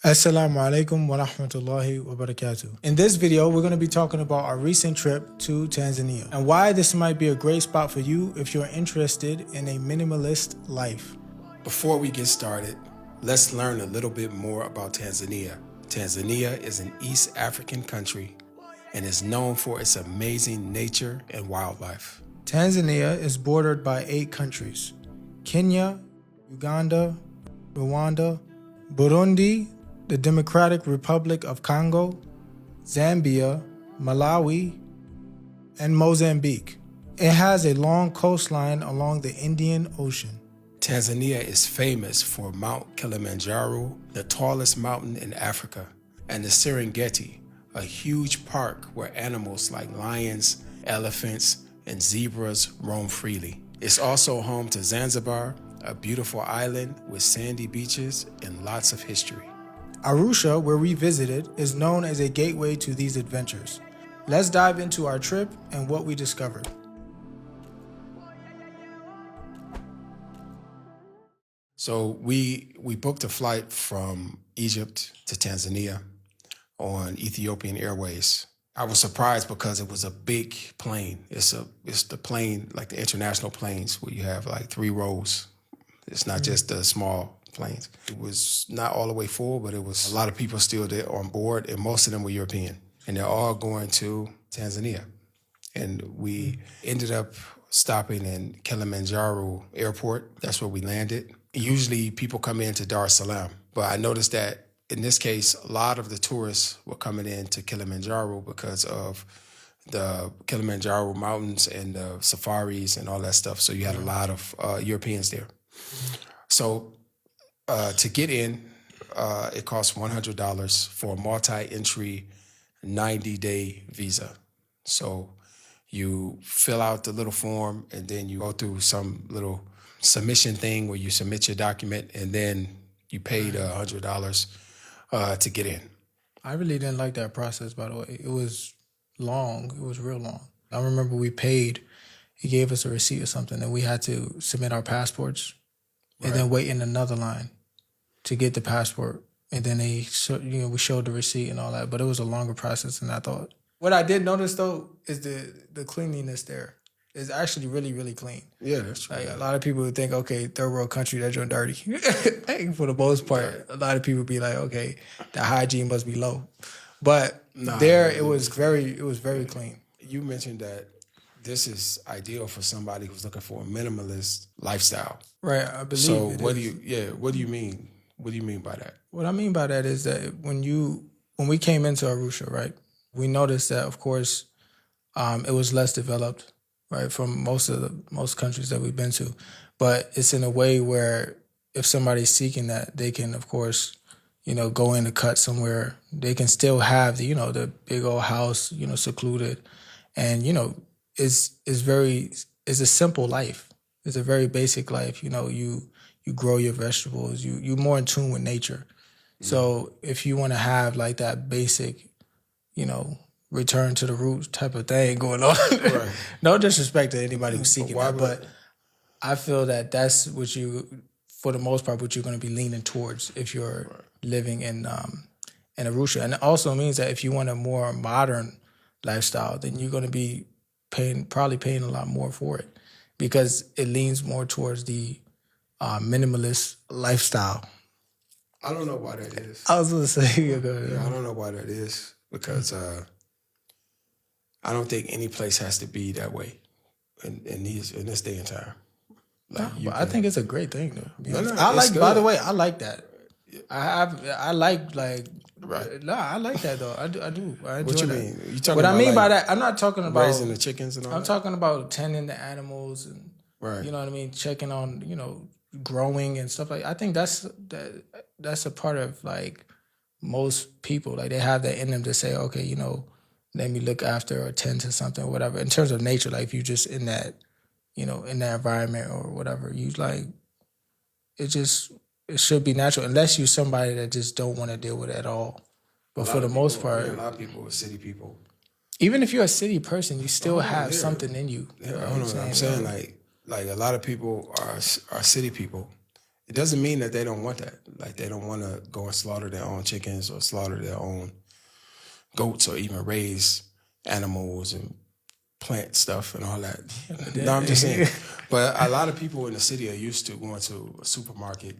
Assalamu alaikum wa rahmatullahi wa barakatuh. In this video, we're going to be talking about our recent trip to Tanzania and why this might be a great spot for you if you're interested in a minimalist life. Before we get started, let's learn a little bit more about Tanzania. Tanzania is an East African country and is known for its amazing nature and wildlife. Tanzania is bordered by 8 countries: Kenya, Uganda, Rwanda, Burundi, the Democratic Republic of Congo, Zambia, Malawi, and Mozambique. It has a long coastline along the Indian Ocean. Tanzania is famous for Mount Kilimanjaro, the tallest mountain in Africa, and the Serengeti, a huge park where animals like lions, elephants, and zebras roam freely. It's also home to Zanzibar, a beautiful island with sandy beaches and lots of history. Arusha, where we visited, is known as a gateway to these adventures. Let's dive into our trip and what we discovered. So we booked a flight from Egypt to Tanzania on Ethiopian Airways. I was surprised because it was a big plane. It's the plane, like the international planes where you have like 3 rows. It's not just the small planes. It was not all the way full, but it was a lot of people still there on board, and most of them were European. And they're all going to Tanzania. And we ended up stopping in Kilimanjaro Airport. That's where we landed. Usually people come into Dar es Salaam, but I noticed that in this case, a lot of the tourists were coming into Kilimanjaro because of the Kilimanjaro mountains and the safaris and all that stuff. So you had a lot of Europeans there. So to get in, it costs $100 for a multi-entry 90-day visa. So you fill out the little form and then you go through some little submission thing where you submit your document and then you pay the $100 to get in. I really didn't like that process, by the way. It was long. It was real long. I remember we paid. He gave us a receipt or something, and we had to submit our passports and then wait in another line to get the passport. And then we showed the receipt and all that, but it was a longer process than I thought. What I did notice, though, is the cleanliness there. It's actually really, really clean. Yeah, that's true. Like, a lot of people would think, okay, third world country, they're doing dirty. Like, for the most part, a lot of people be like, okay, the hygiene must be low. But it was very clean. You mentioned that this is ideal for somebody who's looking for a minimalist lifestyle. Right, I believe. So what do you mean? What do you mean by that? What I mean by that is that when we came into Arusha, right, we noticed that, of course, it was less developed, right, from most countries that we've been to. But it's in a way where if somebody's seeking that, they can, of course, go in to cut somewhere. They can still have the big old house, secluded. And, it's a simple life. It's a very basic life. You grow your vegetables. You're more in tune with nature. Mm-hmm. So if you want to have like that basic, return to the roots type of thing going on, right. No disrespect to anybody who's seeking that, but I feel that that's for the most part, what you're going to be leaning towards if you're living in Arusha. And it also means that if you want a more modern lifestyle, then you're going to be probably paying a lot more for it because it leans more towards the minimalist lifestyle. I don't know why that is. I was going to say, I don't know why that is because I don't think any place has to be that way in this day and time. I think it's a great thing, though. By the way, I like that. I like right. No, I like that though. I do. I enjoy what you that. mean? You talking what about I mean by that, I'm not talking about raising the chickens and all I'm talking about tending the animals and right. You know what I mean, checking on growing and stuff like. I think that's a part of like most people. Like they have that in them to say, okay, let me look after or tend to something or whatever. In terms of nature, like if you just in that, in that environment or whatever, you like it should be natural unless you're somebody that just don't want to deal with it at all. But for the most part, a lot of people are city people. Even if you're a city person, you still have something in you. Yeah, I'm saying like a lot of people are city people. It doesn't mean that they don't want that. Like they don't want to go and slaughter their own chickens or slaughter their own goats or even raise animals and plant stuff and all that. No, I'm just saying. But a lot of people in the city are used to going to a supermarket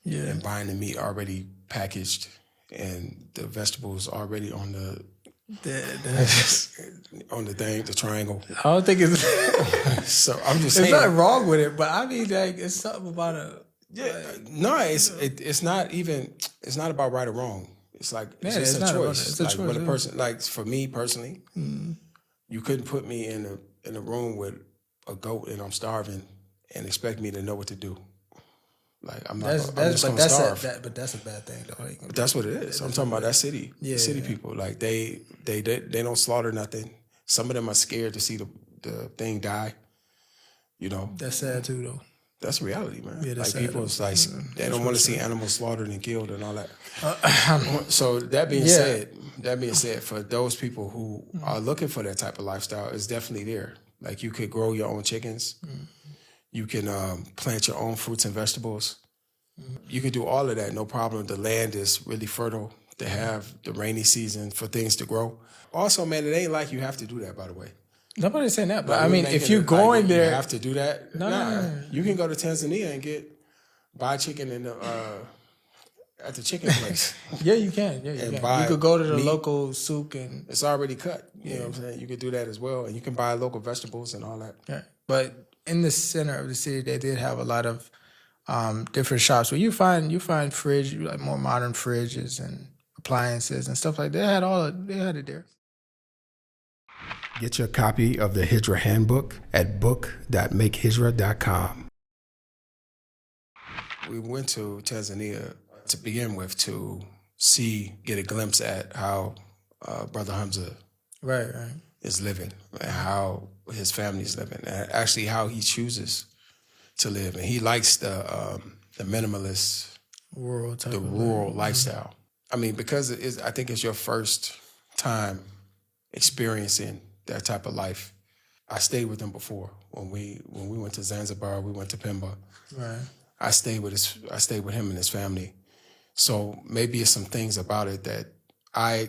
and buying the meat already packaged and the vegetables already on the the triangle. I don't think it's So I'm just saying. there's nothing wrong with it, but I mean, like, it's something about it's not even. It's not about right or wrong. It's like it's just a choice. It's a choice. When a person, like for me personally, you couldn't put me in a room with a goat and I'm starving and expect me to know what to do. Like I'm not. I'm just gonna starve. But that's a bad thing, though. But that's what it is. I'm talking about that city. Yeah, city people. Like they don't slaughter nothing. Some of them are scared to see the thing die. You know. That's sad too, though. That's reality, man. Yeah, that's like sad, people, it's like they don't want to see animals slaughtered and killed and all that. So that being said, for those people who are looking for that type of lifestyle, it's definitely there. Like you could grow your own chickens, you can plant your own fruits and vegetables. You could do all of that, no problem. The land is really fertile to have the rainy season for things to grow. Also, man, it ain't like you have to do that, by the way. Nobody's saying that, but Like, I mean, if you're going there, you have to do that. No. You can go to Tanzania and buy chicken in the at the chicken place. Yeah, you can. Yeah, you can. You could go to the local souk and it's already cut. You know what I'm saying? You could do that as well, and you can buy local vegetables and all that. Yeah. But in the center of the city, they did have a lot of different shops where you find fridge, like more modern fridges and appliances and stuff like that. They had it there. Get your copy of the Hijra Handbook at book.makehijra.com. We went to Tanzania to begin with to get a glimpse at how Brother Hamza is living and how his family's living and actually how he chooses to live. And he likes the minimalist, rural lifestyle. I mean, because I think it's your first time experiencing that type of life. I stayed with him before when we went to Zanzibar. We went to Pemba. Right. I stayed with him and his family. So maybe it's some things about it that I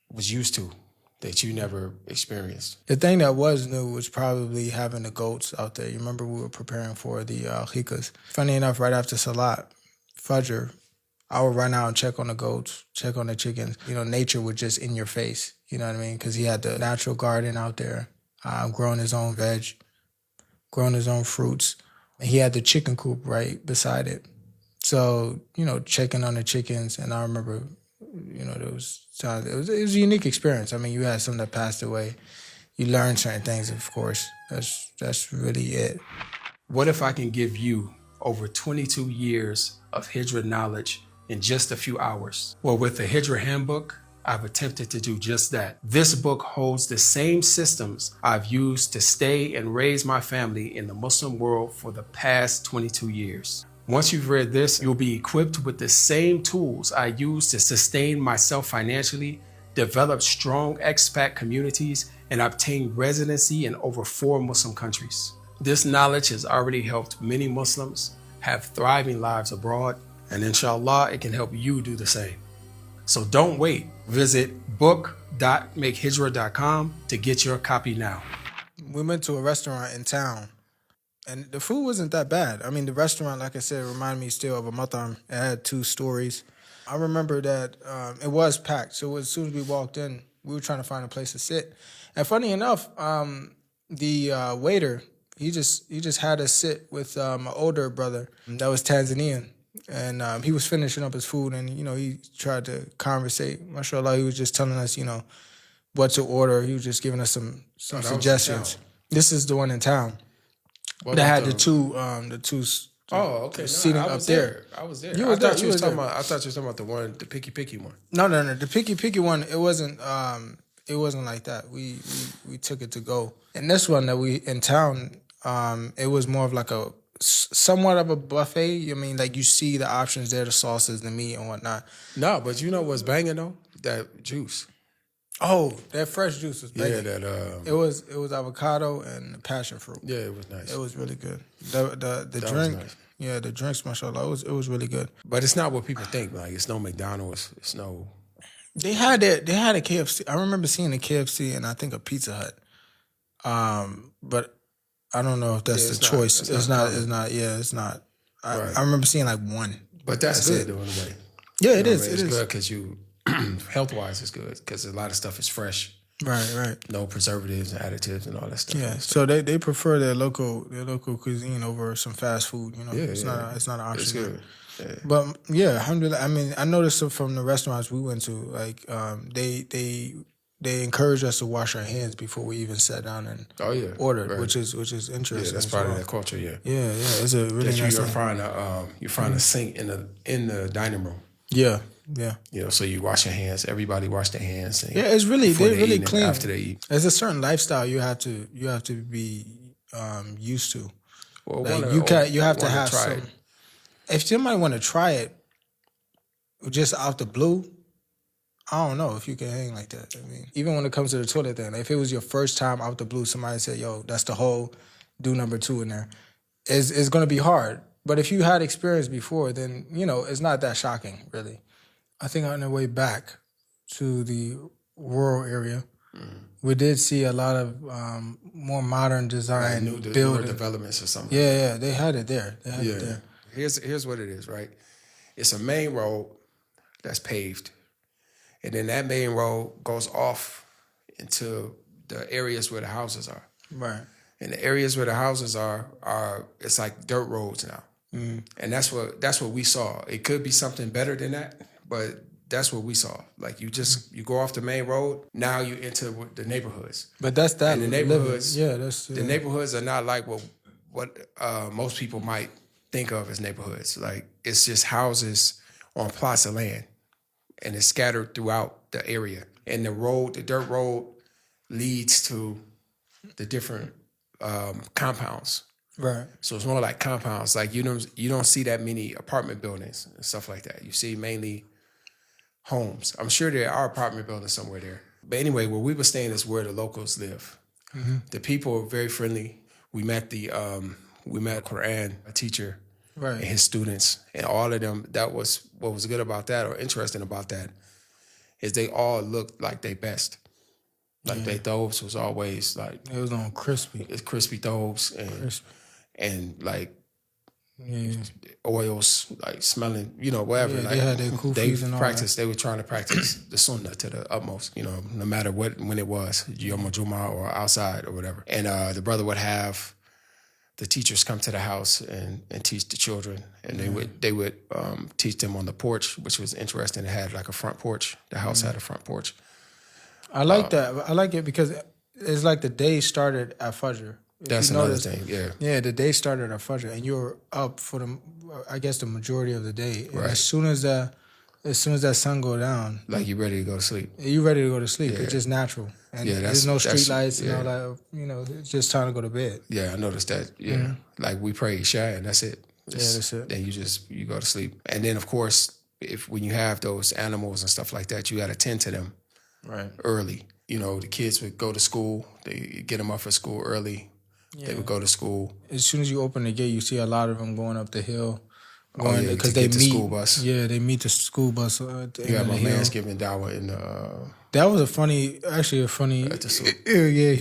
was used to that you never experienced. The thing that was new was probably having the goats out there. You remember we were preparing for the Hijras. Funny enough, right after Salat, Fajr, I would run out and check on the goats, check on the chickens. You know, nature was just in your face. You know what I mean? Because he had the natural garden out there, growing his own veg, growing his own fruits. And he had the chicken coop right beside it. So, you know, checking on the chickens. And I remember, you know, it was a unique experience. I mean, you had some that passed away. You learned certain things, of course. That's really it. What if I can give you over 22 years of Hijra knowledge in just a few hours? Well, with the Hijra Handbook, I've attempted to do just that. This book holds the same systems I've used to stay and raise my family in the Muslim world for the past 22 years. Once you've read this, you'll be equipped with the same tools I use to sustain myself financially, develop strong expat communities, and obtain residency in over 4 Muslim countries. This knowledge has already helped many Muslims have thriving lives abroad, and inshallah, it can help you do the same. So don't wait. Visit book.makehijra.com to get your copy now. We went to a restaurant in town, and the food wasn't that bad. I mean, the restaurant, like I said, reminded me still of a matam. It had 2 stories. I remember that it was packed. So as soon as we walked in, we were trying to find a place to sit. And funny enough, the waiter, he just had us sit with an older brother that was Tanzanian. And he was finishing up his food, and, you know, he tried to conversate. Mashallah, he was just telling us, you know, what to order. He was just giving us some suggestions. This is the one in town. That had the two Oh, okay. seating up there. I was there. I thought you were talking about the one, the picky one. No. The picky one, it wasn't like that. We took it to go. And this one that we in town, it was more of like a somewhat of a buffet. I mean, like, you see the options there, the sauces, the meat and whatnot. No, but you know what's banging though? That juice. Oh, that fresh juice was banging. Yeah, it was avocado and passion fruit. Yeah, it was nice. It was really good. The drink, Yeah, the drinks, mashallah, it was really good. But it's not what people think. Like, it's no McDonald's. It's no. They had a KFC. I remember seeing a KFC and I think a Pizza Hut. But I don't know if that's the choice. It's not. Yeah, it's not. I remember seeing like one. But that's good though, in a way. Yeah, it is. It's good because you, health-wise, it's good because a lot of stuff is fresh. Right. No preservatives and additives and all that stuff. Yeah, so they prefer their local cuisine over some fast food. You know, it's not an option. It's good. Yeah. But yeah, alhamdulillah. I mean, I noticed from the restaurants we went to, like they encouraged us to wash our hands before we even sat down and ordered, which is interesting. Yeah, that's part of their culture. Yeah. Yeah. It's a really nice you thing. find a sink in the dining room. Yeah. You know, so you wash your hands. Everybody wash their hands. And it's really they're really clean after they eat. There's a certain lifestyle you have to be used to. Well, like you have to have some. It. If somebody want to try it, just out the blue, I don't know if you can hang like that. I mean, even when it comes to the toilet thing, if it was your first time out the blue, somebody said, "Yo, that's the hole. Do number 2 in there." It's going to be hard. But if you had experience before, then you know it's not that shocking, really. I think on the way back to the rural area, we did see a lot of more modern design newer developments or something. Yeah, they had it there. It there. Here's what it is, right? It's a main road that's paved, and then that main road goes off into the areas where the houses are. Right. And the areas where the houses are it's like dirt roads now. And that's what we saw. It could be something better than that, but that's what we saw. Like you go off the main road, now you enter the neighborhoods. But that's that. And the neighborhoods, the neighborhoods are not like what most people might think of as neighborhoods. Like it's just houses on plots of land, and it's scattered throughout the area. And the dirt road leads to the different compounds. Right. So it's more like compounds. Like you don't see that many apartment buildings and stuff like that. You see mainly homes. I'm sure there are apartment buildings somewhere there. But anyway, where we were staying is where the locals live. Mm-hmm. The people are very friendly. We met Quran, a teacher, and his students, and all of them. That was what was good about that, or interesting about that, is they all looked like they best. Like their thobes was always like it was on crispy. It's crispy thobes and like oils, like smelling, whatever. Yeah, like they had their kufis and all that. They were trying to practice the sunnah to the utmost, no matter when it was, Yom Juma or outside or whatever. And the brother would have the teachers come to the house and teach the children, and they would teach them on the porch, which was interesting. It had like a front porch. The house had a front porch. I like that. I like it because it's like the day started at Fajr. That's another thing, yeah. Yeah, the day started at Fajr, and you're up for the majority of the day. And as soon as that sun go down, like you're ready to go to sleep. You're ready to go to sleep. It's just natural, and there's no street lights and all that. It's just time to go to bed. Yeah, I noticed that. Yeah, like we pray Isha, and that's it. That's it. Then you go to sleep, and then of course, when you have those animals and stuff like that, you got to tend to them. Right. Early. The kids would go to school. They get them up for school early. Yeah. They would go to school. As soon as you open the gate, you see a lot of them going up the hill. Because they meet the school bus. Yeah, they meet the school bus. At the you got my man's hill. giving dawah in the... That was a funny... Yeah, he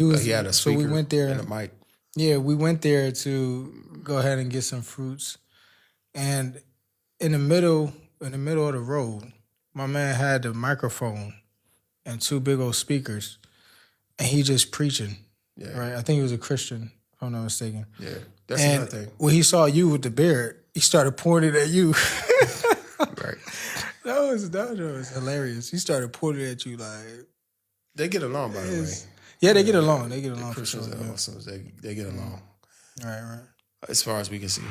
was... He had a speaker so we went there, and a mic. Yeah, we went there to go ahead and get some fruits. And in the middle of the road, my man had the microphone and 2 big old speakers, and he just preaching. Yeah. Right? I think he was a Christian, if I'm not mistaken. Yeah, that's another thing. When he saw you with the beard, he started pointing at you. Right. That was hilarious. He started pointing at you like... They get along, by the way. Yeah, they get along. They get along. Christians and Muslims, they get along. Right. As far as we can see.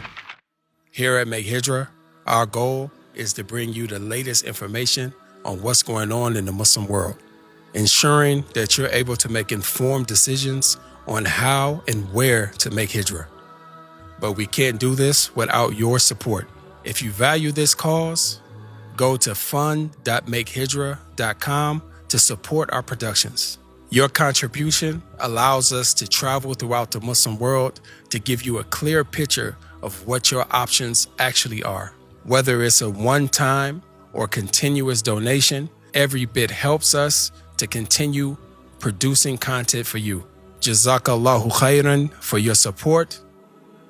Here at Make Hijrah, our goal is to bring you the latest information on what's going on in the Muslim world, ensuring that you're able to make informed decisions on how and where to make hijrah. But we can't do this without your support. If you value this cause, go to fund.makehijrah.com to support our productions. Your contribution allows us to travel throughout the Muslim world to give you a clear picture of what your options actually are. Whether it's a one-time or continuous donation, every bit helps us to continue producing content for you. Jazakallahu khairan for your support.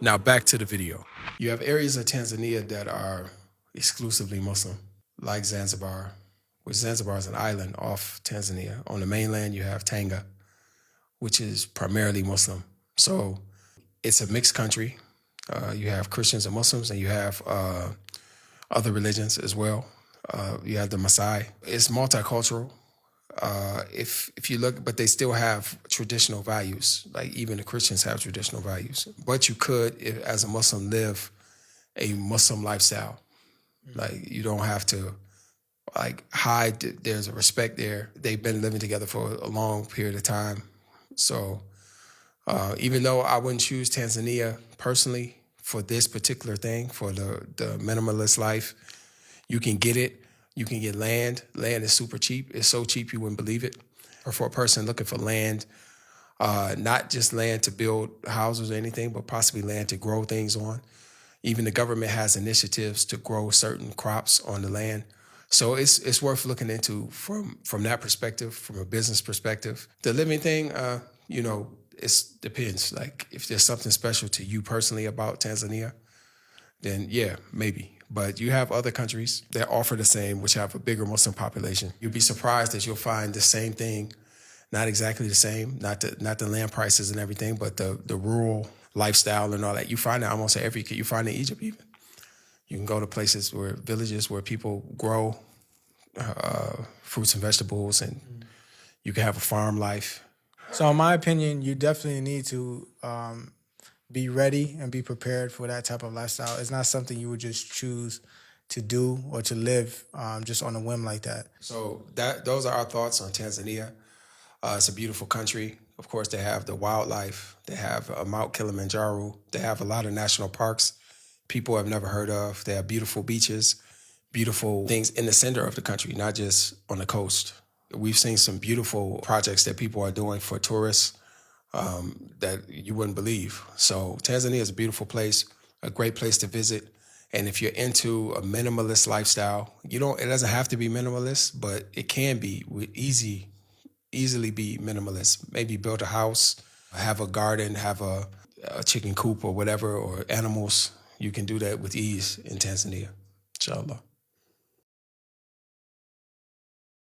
Now back to the video. You have areas of Tanzania that are exclusively Muslim, like Zanzibar, which Zanzibar is an island off Tanzania. On the mainland, you have Tanga, which is primarily Muslim. So it's a mixed country. You have Christians and Muslims, and you have other religions as well. You have the Maasai. It's multicultural. If you look, but they still have traditional values. Like even the Christians have traditional values. But you could, as a Muslim, live a Muslim lifestyle. Like you don't have to like hide. There's a respect there. They've been living together for a long period of time. So even though I wouldn't choose Tanzania personally for this particular thing, for the minimalist life, you can get it. You can get land. Land is super cheap. It's so cheap you wouldn't believe it. Or for a person looking for land, not just land to build houses or anything, but possibly land to grow things on. Even the government has initiatives to grow certain crops on the land. So it's worth looking into from that perspective, from a business perspective. The living thing, it depends. Like if there's something special to you personally about Tanzania, then yeah, maybe. But you have other countries that offer the same, which have a bigger Muslim population. You'll be surprised that you'll find the same thing, not exactly the same, not the land prices and everything, but the rural lifestyle and all that. You find it almost you find it in Egypt even. You can go to villages where people grow fruits and vegetables, and you can have a farm life. So in my opinion, you definitely need to be ready and be prepared for that type of lifestyle. It's not something you would just choose to do or to live just on a whim like that. So those are our thoughts on Tanzania. It's a beautiful country. Of course, they have the wildlife. They have Mount Kilimanjaro. They have a lot of national parks people have never heard of. They have beautiful beaches, beautiful things in the center of the country, not just on the coast. We've seen some beautiful projects that people are doing for tourists that you wouldn't believe. So Tanzania is a beautiful place, a great place to visit. And if you're into a minimalist lifestyle, it doesn't have to be minimalist, but it can be easily be minimalist. Maybe build a house, have a garden, have a chicken coop or whatever, or animals. You can do that with ease in Tanzania, inshallah.